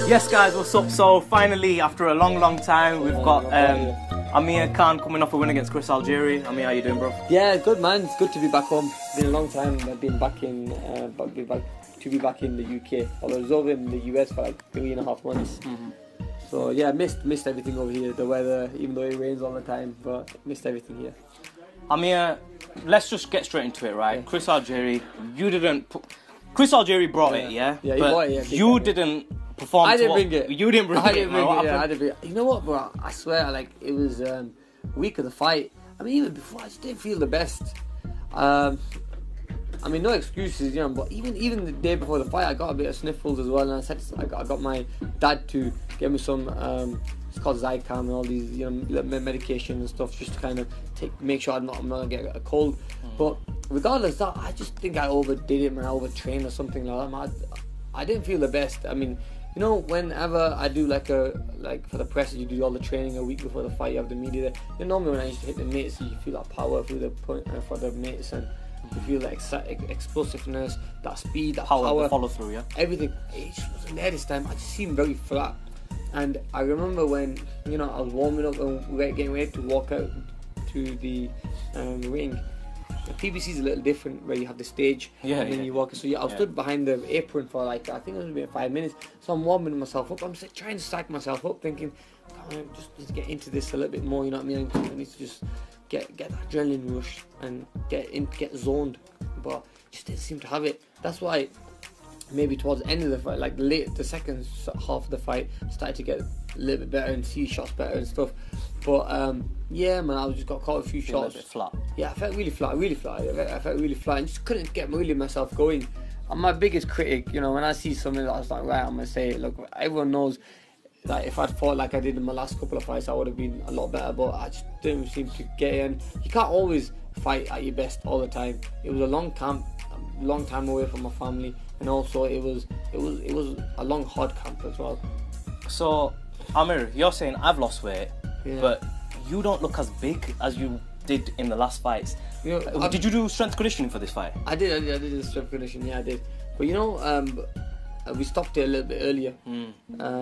Yes guys, what's up? So finally, after a long time, we've got Amir coming off a win against Chris Algieri. Amir, how you doing, bro? Yeah, good man. It's good to be back home. It's been a long time. I've been back in, to be back in the UK. Although I was over in the US for like 3.5 months. So yeah, missed everything over here. The weather, even though it rains all the time, but missed everything here. Amir, let's just get straight into it, right? Yeah. Chris Algieri, Chris Algieri brought it, yeah? Yeah, he but brought it, yeah. You didn't perform. I didn't bring it. You didn't bring it. I didn't bring it. Yeah, I didn't bring it. You know what, bro? I swear, like it was week of the fight. I mean, even before, I just didn't feel the best. I mean, no excuses, you know. But even the day before the fight, I got a bit of sniffles as well, and I said I got my dad to give me some. It's called Zycam and all these, you know, medication and stuff, just to kind of make sure I'm not gonna get a cold. But regardless of that, I just think I overdid it, man. I overtrained or something like that. I didn't feel the best. I mean, you know, whenever I do like for the press, you do all the training a week before the fight, you have the media there. You know, normally when I used to hit the mitts, you feel that power through the point for the mitts, and you feel that explosiveness, that speed, that power, the follow through, yeah. Everything. It just wasn't there this time. I just seemed very flat. And I remember when, you know, I was warming up and getting ready to walk out to the ring. The PBC is a little different, where you have the stage and then you walk. So I stood behind the apron for like, I think it was about 5 minutes. So I'm warming myself up. I'm just trying to psych myself up, thinking, come on, just need to get into this a little bit more. You know what I mean? I need to just get that adrenaline rush and get zoned. But just didn't seem to have it. That's why maybe towards the end of the fight, like the second half of the fight, started to get a little bit better and see shots better and stuff. But yeah, man, I just got caught a few shots. A bit flat. Yeah, I felt really flat. I felt really flat, and just couldn't get myself going. I'm my biggest critic, you know. When I see something that I was like, right, I'm gonna say it. Look, everyone knows that if I'd fought like I did in my last couple of fights, I would have been a lot better. But I just didn't seem to get in. You can't always fight at your best all the time. It was a long camp, a long time away from my family, and also it was a long hard camp as well. So, Amir, you're saying I've lost weight, but you don't look as big as you did in the last fights. You know, did you do strength conditioning for this fight? I did the strength conditioning, yeah, I did. But you know, we stopped it a little bit earlier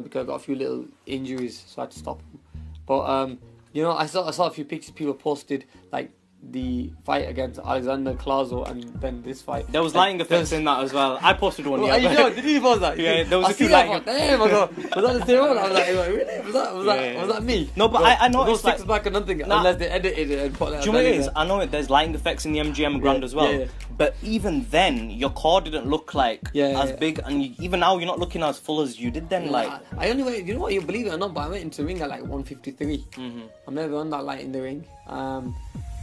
because I got a few little injuries, so I had to stop. But you know, I saw a few pictures people posted, like the fight against Alexander Klazo and then this fight. There was lighting effects in that as well. I posted one. Well, did you post that? Yeah, there was a few lighting effects. Damn, I go, was that the same one? I was like, really? Was that me? No, but I know it's like back or nothing unless they edited it and put that. Do you know what it is? I know there's lighting effects in the MGM Grand as well. Yeah. But even then, your core didn't look like as big, and even now you're not looking as full as you did then. Like I only went. You know what? You believe it or not, but I went into the ring at like 153. I'm never on that light in the ring.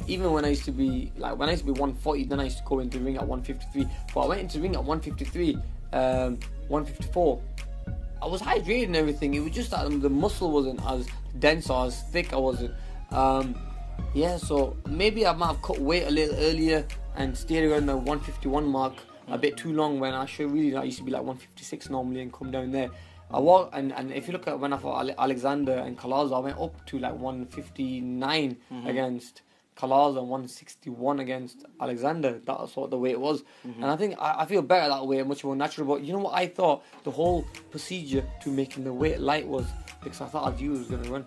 Even when I used to be 140, then I used to go into the ring at 153. But I went into the ring at 153, 154. I was hydrated and everything. It was just that the muscle wasn't as dense or as thick. I wasn't. Yeah, so maybe I might have cut weight a little earlier and stayed around the 151 mark a bit too long, when I should really. I used to be like 156 normally and come down there. I walk and if you look at when I fought Alexander and Kalaza, I went up to like 159 against Kalaza and 161 against Alexander. That's what the weight was. And I think I feel better that way, much more natural. But you know what I thought? The whole procedure to making the weight light was because I thought Algieri was going to run.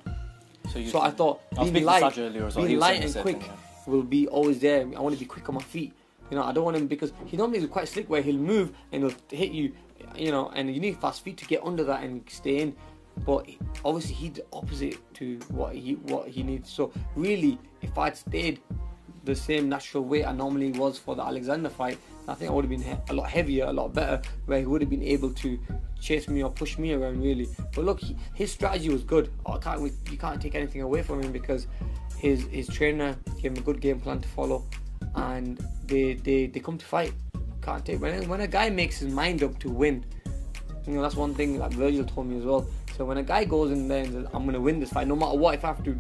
So I thought being light and quick will be always there. I want to be quick on my feet. You know, I don't want him, because he normally is quite slick where he'll move and he'll hit you, you know, and you need fast feet to get under that and stay in. But obviously he's the opposite to what he needs. So really, if I'd stayed the same natural weight I normally was for the Alexander fight, I think I would have been a lot heavier, a lot better, where he would have been able to chase me or push me around really. But look, his strategy was good. You can't take anything away from him, because his trainer gave him a good game plan to follow, and they come to fight. Can't take when a guy makes his mind up to win. You know, that's one thing that Virgil told me as well. So when a guy goes in there and says, I'm going to win this fight, no matter what, if I have to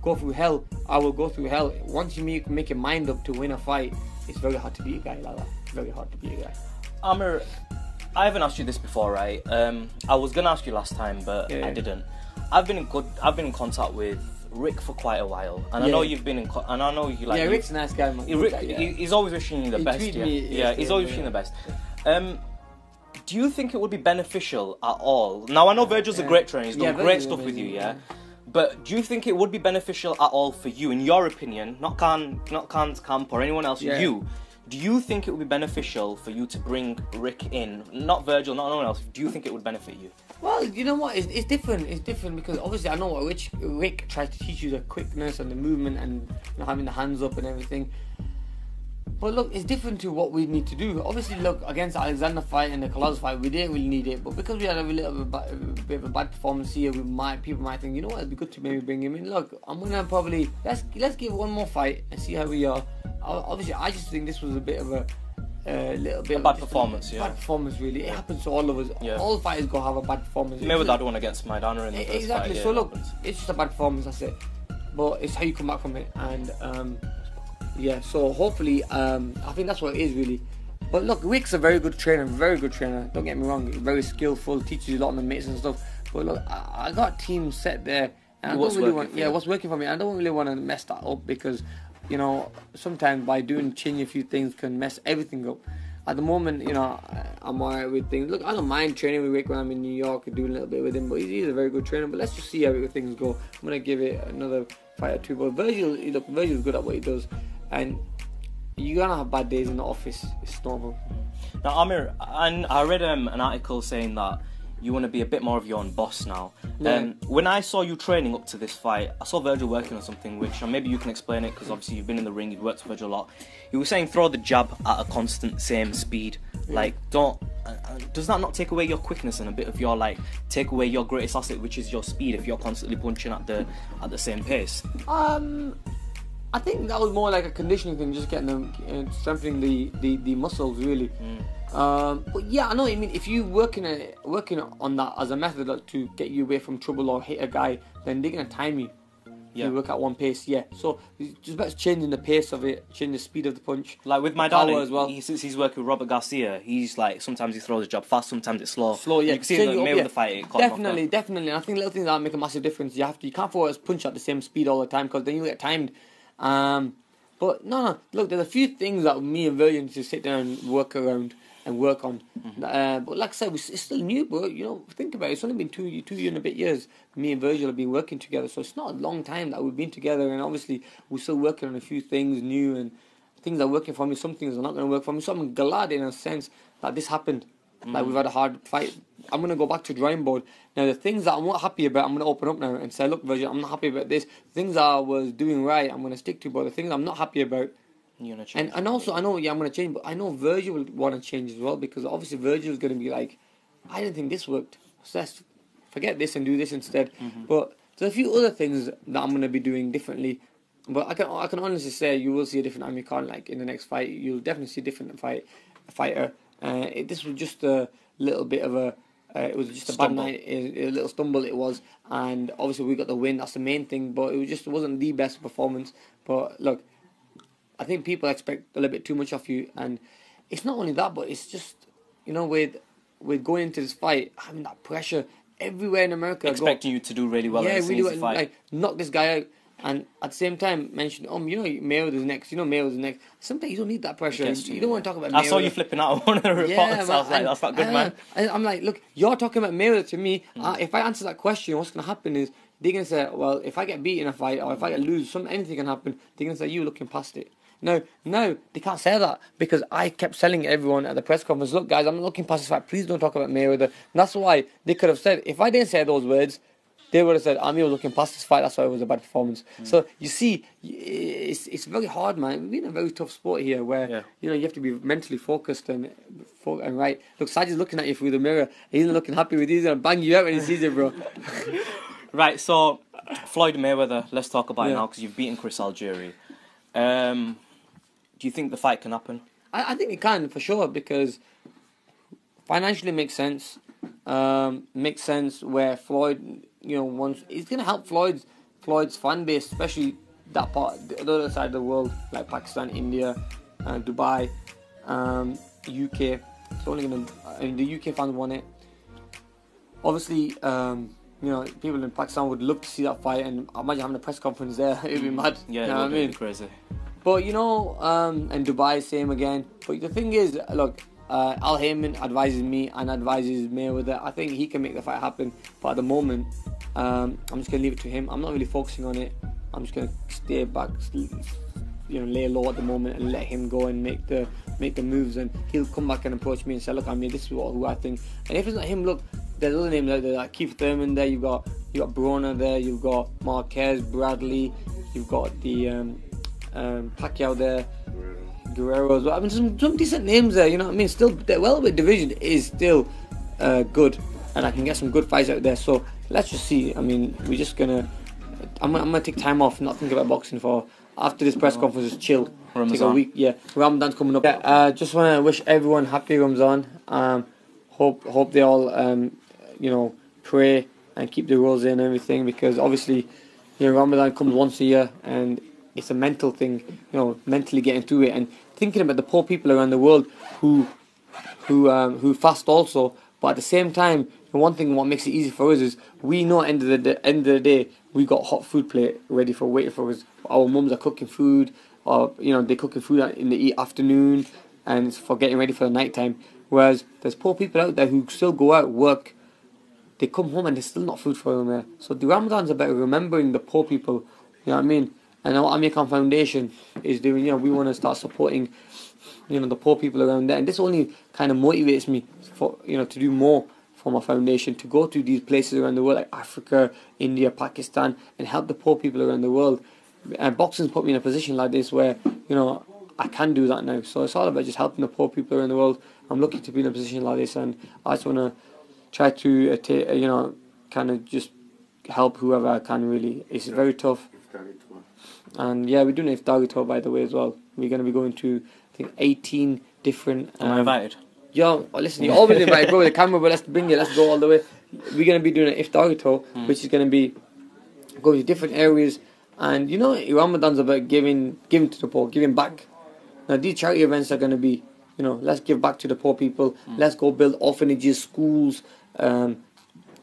go through hell, I will go through hell. Once you make your mind up to win a fight, it's very hard to beat a guy like that. It's very hard to beat a guy. Amir, I haven't asked you this before, right? I was going to ask you last time, but I didn't. I've been in contact with Rick for quite a while, and I know you've been in. And I know you like. Yeah, Rick's a nice guy, man. He's always wishing you the best. He's always wishing you the best. do you think it would be beneficial at all? Now, I know Virgil's a great trainer. He's done great stuff with you, yeah? But do you think it would be beneficial at all for you, in your opinion, not Khan's camp or anyone else, you? Do you think it would be beneficial for you to bring Rick in? Not Virgil, not anyone else. Do you think it would benefit you? Well, you know what? It's different. It's different because obviously I know what Rick tries to teach you, the quickness and the movement and having the hands up and everything. But look, it's different to what we need to do. Obviously, look, against the Alexander fight and the Colossus fight, we didn't really need it. But because we had a bit of a bad performance here, people might think, you know what, it'd be good to maybe bring him in. Look, I'm gonna probably let's give one more fight and see how we are. Obviously, I just think this was a bit of a bad performance. Bad performance, really. It happens to all of us. Yeah. All fighters go have a bad performance. Mayweather had one against Maidana in the first exactly. fight. So look, it's just a bad performance. That's it. But it's how you come back from it, and so hopefully, I think that's what it is really. But look, Rick's a very good trainer. Don't get me wrong. He's very skillful. Teaches you a lot on the mates and stuff. But look, I got a team set there, and what's working for me. I don't really want to mess that up because, you know, sometimes by changing a few things can mess everything up. At the moment, you know, I'm alright with things. Look, I don't mind training with Rick when I'm in New York and doing a little bit with him, but he's a very good trainer. But let's just see how things go. I'm gonna give it another fight or two. But Virgil's good at what he does, and you're gonna have bad days in the office. It's normal. Now, Amir, I read an article saying that you want to be a bit more of your own boss now. Yeah. When I saw you training up to this fight, I saw Virgil working on something which, maybe you can explain it because obviously you've been in the ring, you've worked with Virgil a lot. You were saying throw the jab at a constant same speed. Like, does that not take away your quickness and a bit of your, take away your greatest asset, which is your speed, if you're constantly punching at the same pace? I think that was more like a conditioning thing, just getting them, strengthening the muscles really. But yeah, I know what you mean. If you working on that as a method to get you away from trouble or hit a guy, then they're gonna time you. Yeah. You work at one pace, So it's just about changing the pace of it, changing the speed of the punch. Like with Maidana as well. Since he's working with Robert Garcia, he's sometimes he throws a jab fast, sometimes it's slow. Yeah. You can see in the Mayweather fight. Definitely. And I think little things that make a massive difference. You can't throw a punch at the same speed all the time because then you get timed. But no. Look, there's a few things that me and Virgil need to sit down and work around and work on. But like I said, it's still new, bro. You know, think about it. It's only been 2 and a bit years. Me and Virgil have been working together, so it's not a long time that we've been together. And obviously, we're still working on a few things new and things are working for me. Some things are not going to work for me. So I'm glad in a sense that this happened. Like we've had a hard fight. I'm going to go back to drawing board. Now the things that I'm not happy about, I'm going to open up now and say, look, Virgil, I'm not happy about this. The things that I was doing right, I'm going to stick to. But the things I'm not happy about, you're gonna change. And also, I know, I'm going to change, but I know Virgil will want to change as well because obviously Virgil is going to be like, I didn't think this worked. So let's forget this and do this instead. But there's a few other things that I'm going to be doing differently. But I can honestly say you will see a different Amir Khan in the next fight. You'll definitely see a different fighter. This was just a little bit of a. It was just a bad night, a little stumble it was, and obviously we got the win. That's the main thing. But it wasn't the best performance. But look, I think people expect a little bit too much of you, and it's not only that, but it's just, you know, with going into this fight, having that pressure everywhere in America, expecting you to do really well. In the fight. Like knock this guy out. And at the same time, mention, you know, Mayweather's next. Sometimes you don't need that pressure. You don't want to talk about Mayweather. I saw you flipping out on one of the reports. I was like, that's not good, man. I'm like, look, you're talking about Mayweather to me. If I answer that question, what's going to happen is they're going to say, well, if I get beat in a fight or if I get lose, anything can happen. They're going to say, you're looking past it. No, they can't say that because I kept telling everyone at the press conference, look, guys, I'm not looking past this fight. Please don't talk about Mayweather. And that's why they could have said, if I didn't say those words, they would have said, Amir was looking past this fight, that's why it was a bad performance. So, you see, it's very hard, man. We're in a very tough sport here where, you know, you have to be mentally focused and right. Look, Sajid's looking at you through the mirror. He's not looking happy with you. He's going to bang you out when he sees it, bro. Right, so, Floyd Mayweather, let's talk about it now because you've beaten Chris Algieri. Do you think the fight can happen? I think it can, for sure, because financially it makes sense. Makes sense where Floyd, you know, it's going to help Floyd's fan base, especially that part, the other side of the world, like Pakistan, India, Dubai, UK. It's only going to, the UK fans want it. Obviously, you know, people in Pakistan would love to see that fight, and imagine having a press conference there. It'd be mad. Yeah, you know it would be crazy. But you know, and Dubai, same again. But the thing is, look, Al Heyman advises me and advises Mayweather. I think he can make the fight happen, but at the moment, I'm just gonna leave it to him. I'm not really focusing on it. I'm just gonna stay back, lay low at the moment and let him go and make the moves. And he'll come back and approach me and say, look, I mean, this is who I think. And if it's not him, look, there's other names out there, like Keith Thurman there. You've got Broner there. You've got Marquez, Bradley. You've got the Pacquiao there. Guerrero as well. I mean, some decent names there, you know what I mean? Still, the welterweight division is still good, and I can get some good fights out there. So let's just see. I mean, we're just gonna. I'm gonna take time off, not think about boxing for after this press conference. Just chill, Ramazan. take a week. Yeah, Ramadan's coming up. Yeah, just want to wish everyone happy Ramazan. Hope they all pray and keep the rules in and everything, because obviously, Ramadan comes once a year and it's a mental thing, mentally getting through it and thinking about the poor people around the world who fast also. But at the same time, the one thing what makes it easy for us is we know at the end of the day we got hot food plate ready for waiting for us. Our mums are cooking food, or they're cooking food in the afternoon and it's for getting ready for the night time. Whereas there's poor people out there who still go out work. They come home and there's still not food for them there. So the Ramadan's about remembering the poor people. You know what I mean? And what Amir Foundation is doing, we want to start supporting, the poor people around there. And this only kind of motivates me for, to do more for my foundation, to go to these places around the world like Africa, India, Pakistan, and help the poor people around the world. And boxing's put me in a position like this where, I can do that now. So it's all about just helping the poor people around the world. I'm lucky to be in a position like this, and I just want to try to, kind of just help whoever I can, really. It's very tough. And yeah, we're doing an iftar tour, by the way, as well. We're going to be going to, I think, 18 different... Am I invited? Yo, listen, you're always invited, bro, with the camera, but let's bring it, let's go all the way. We're going to be doing an iftar tour, which is going to be going to different areas. And, Ramadan's about giving to the poor, giving back. Now, these charity events are going to be, let's give back to the poor people. Let's go build orphanages, schools,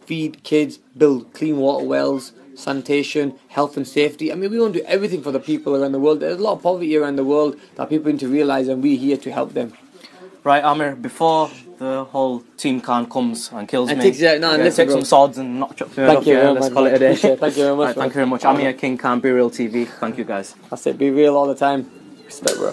feed kids, build clean water wells, sanitation, health and safety. I mean, we want to do everything for the people around the world. There's a lot of poverty around the world that people need to realise, and we're here to help them. Right, Amir, before the whole Team Khan comes and kills me, take some swords and knock chop. Thank you very much. Let's call it a day. Thank you very much. Right, thank you very much. Amir, King Khan, Be Real TV. Thank you, guys. That's it, be real all the time. Respect, bro.